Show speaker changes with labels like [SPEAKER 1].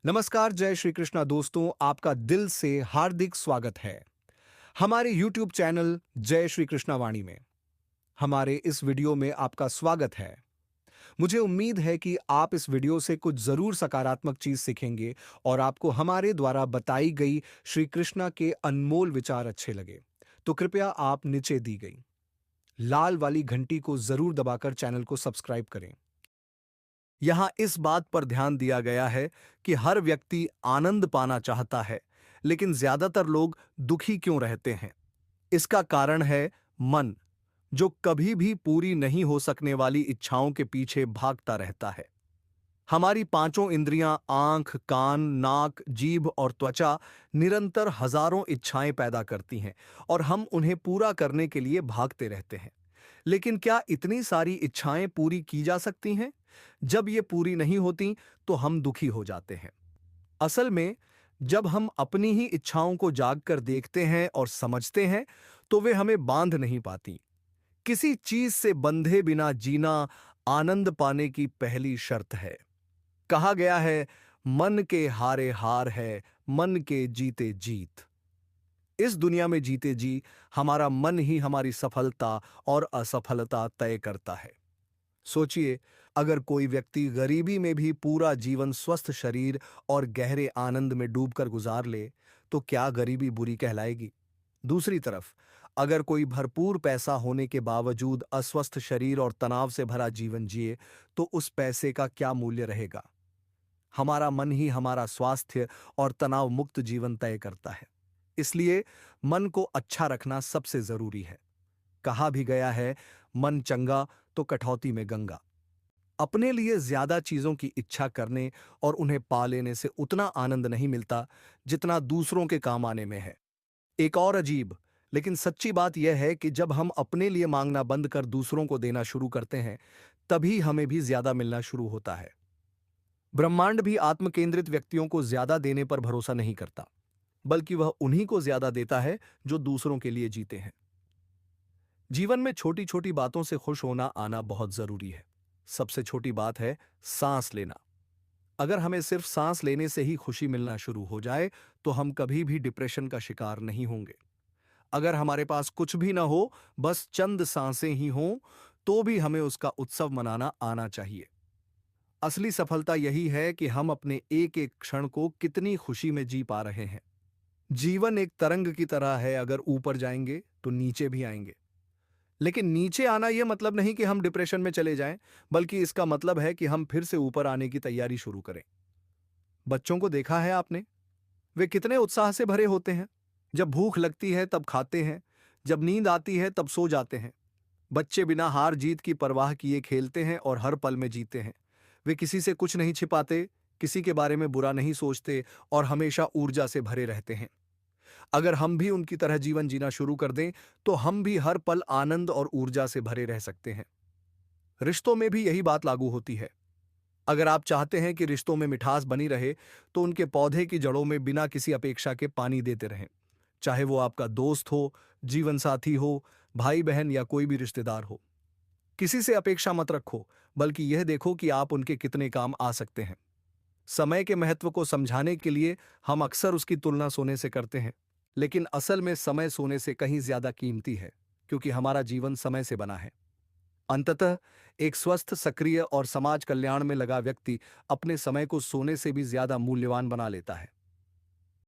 [SPEAKER 1] नमस्कार, जय श्री कृष्णा दोस्तों, आपका दिल से हार्दिक स्वागत है हमारे YouTube चैनल जय श्री कृष्णा वाणी में। हमारे इस वीडियो में आपका स्वागत है। मुझे उम्मीद है कि आप इस वीडियो से कुछ जरूर सकारात्मक चीज सीखेंगे और आपको हमारे द्वारा बताई गई श्री कृष्णा के अनमोल विचार अच्छे लगे। तो कृपया आप नीचे दी गई लाल वाली घंटी को जरूर दबाकर चैनल को सब्सक्राइब करें। यहां इस बात पर ध्यान दिया गया है कि हर व्यक्ति आनंद पाना चाहता है, लेकिन ज्यादातर लोग दुखी क्यों रहते हैं। इसका कारण है मन, जो कभी भी पूरी नहीं हो सकने वाली इच्छाओं के पीछे भागता रहता है। हमारी पांचों इंद्रियां आंख, कान, नाक, जीभ और त्वचा निरंतर हजारों इच्छाएं पैदा करती हैं और हम उन्हें पूरा करने के लिए भागते रहते हैं। लेकिन क्या इतनी सारी इच्छाएं पूरी की जा सकती हैं? जब ये पूरी नहीं होती तो हम दुखी हो जाते हैं। असल में जब हम अपनी ही इच्छाओं को जागकर देखते हैं और समझते हैं तो वे हमें बांध नहीं पाती। किसी चीज से बंधे बिना जीना आनंद पाने की पहली शर्त है। कहा गया है, मन के हारे हार है, मन के जीते जीत। इस दुनिया में जीते जी हमारा मन ही हमारी सफलता और असफलता तय करता है। सोचिए, अगर कोई व्यक्ति गरीबी में भी पूरा जीवन स्वस्थ शरीर और गहरे आनंद में डूबकर गुजार ले, तो क्या गरीबी बुरी कहलाएगी? दूसरी तरफ, अगर कोई भरपूर पैसा होने के बावजूद अस्वस्थ शरीर और तनाव से भरा जीवन जिए, तो उस पैसे का क्या मूल्य रहेगा? हमारा मन ही हमारा स्वास्थ्य और तनाव मुक्त जीवन तय करता है। इसलिए मन को अच्छा रखना सबसे जरूरी है। कहा भी गया है, मन चंगा तो कठौती में गंगा। अपने लिए ज्यादा चीजों की इच्छा करने और उन्हें पा लेने से उतना आनंद नहीं मिलता जितना दूसरों के काम आने में है। एक और अजीब लेकिन सच्ची बात यह है कि जब हम अपने लिए मांगना बंद कर दूसरों को देना शुरू करते हैं, तभी हमें भी ज्यादा मिलना शुरू होता है। ब्रह्मांड भी आत्मकेंद्रित व्यक्तियों को ज्यादा देने पर भरोसा नहीं करता, बल्कि वह उन्हीं को ज्यादा देता है जो दूसरों के लिए जीते हैं। जीवन में छोटी छोटी बातों से खुश होना आना बहुत जरूरी है। सबसे छोटी बात है सांस लेना। अगर हमें सिर्फ सांस लेने से ही खुशी मिलना शुरू हो जाए, तो हम कभी भी डिप्रेशन का शिकार नहीं होंगे। अगर हमारे पास कुछ भी ना हो, बस चंद सांसें ही हों, तो भी हमें उसका उत्सव मनाना आना चाहिए। असली सफलता यही है कि हम अपने एक एक क्षण को कितनी खुशी में जी पा रहे हैं। जीवन एक तरंग की तरह है, अगर ऊपर जाएंगे तो नीचे भी आएंगे। लेकिन नीचे आना यह मतलब नहीं कि हम डिप्रेशन में चले जाएं, बल्कि इसका मतलब है कि हम फिर से ऊपर आने की तैयारी शुरू करें। बच्चों को देखा है आपने? वे कितने उत्साह से भरे होते हैं। जब भूख लगती है तब खाते हैं, जब नींद आती है तब सो जाते हैं। बच्चे बिना हार जीत की परवाह किए खेलते हैं और हर पल में जीते हैं। वे किसी से कुछ नहीं छिपाते, किसी के बारे में बुरा नहीं सोचते और हमेशा ऊर्जा से भरे रहते हैं। अगर हम भी उनकी तरह जीवन जीना शुरू कर दें, तो हम भी हर पल आनंद और ऊर्जा से भरे रह सकते हैं। रिश्तों में भी यही बात लागू होती है। अगर आप चाहते हैं कि रिश्तों में मिठास बनी रहे, तो उनके पौधे की जड़ों में बिना किसी अपेक्षा के पानी देते रहें। चाहे वो आपका दोस्त हो, जीवन साथी हो, भाई बहन या कोई भी रिश्तेदार हो। किसी से अपेक्षा मत रखो, बल्कि यह देखो कि आप उनके कितने काम आ सकते हैं। समय के महत्व को समझाने के लिए हम अक्सर उसकी तुलना सोने से करते हैं, लेकिन असल में समय सोने से कहीं ज्यादा कीमती है, क्योंकि हमारा जीवन समय से बना है। अंततः एक स्वस्थ, सक्रिय और समाज कल्याण में लगा व्यक्ति अपने समय को सोने से भी ज्यादा मूल्यवान बना लेता है।